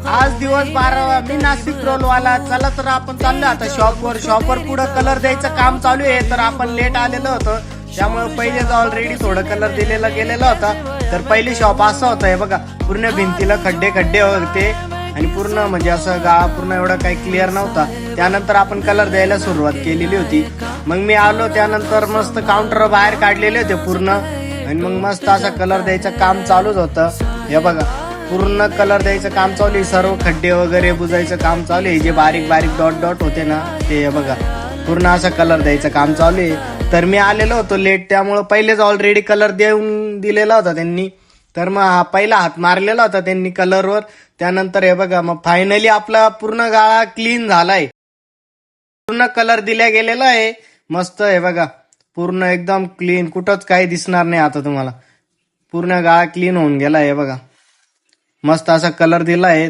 आज दिवस 12 मी नाशिक रोलवाला. चला तर आपण चाललो आता शॉपवर पुढे कलर द्यायचं काम चालू आहे. तर आपण लेट आलेलो होतो त्यामुळे पहिलेच ऑलरेडी थोडं कलर दिलेला गेलेला होता. तर पहिली शॉप असं होतं हे बघा, पूर्ण भिंतीला खड्डे होते आणि पूर्ण म्हणजे असं गाळा पूर्ण एवढा काही क्लिअर नव्हता. त्यानंतर आपण कलर द्यायला सुरुवात केलेली होती. मग मी आलो त्यानंतर मस्त काउंटर बाहेर काढलेले होते पूर्ण आणि मग मस्त असा कलर द्यायचं काम चालूच होतं. हे बघा पूर्ण कलर द्यायचं काम चालू आहे. सर्व खड्डे वगैरे बुजायचं काम चालू आहे. जे बारीक बारीक डॉट होते ना ते बघा पूर्ण असं कलर द्यायचं काम चालू आहे. तर मी आलेलो होतो लेट त्यामुळे पहिलेच ऑलरेडी कलर देऊन दिलेला होता त्यांनी. तर मग हा पहिला हात मारलेला होता त्यांनी कलरवर. त्यानंतर हे बघा मग फायनली आपला पूर्ण गाळा क्लीन झालाय. पूर्ण कलर दिल्या गेलेला आहे. मस्त आहे बघा पूर्ण एकदम क्लीन, कुठंच काही दिसणार नाही आता तुम्हाला. पूर्ण गाळा क्लीन होऊन गेला आहे बघा. मस्त असा कलर दिला आहे.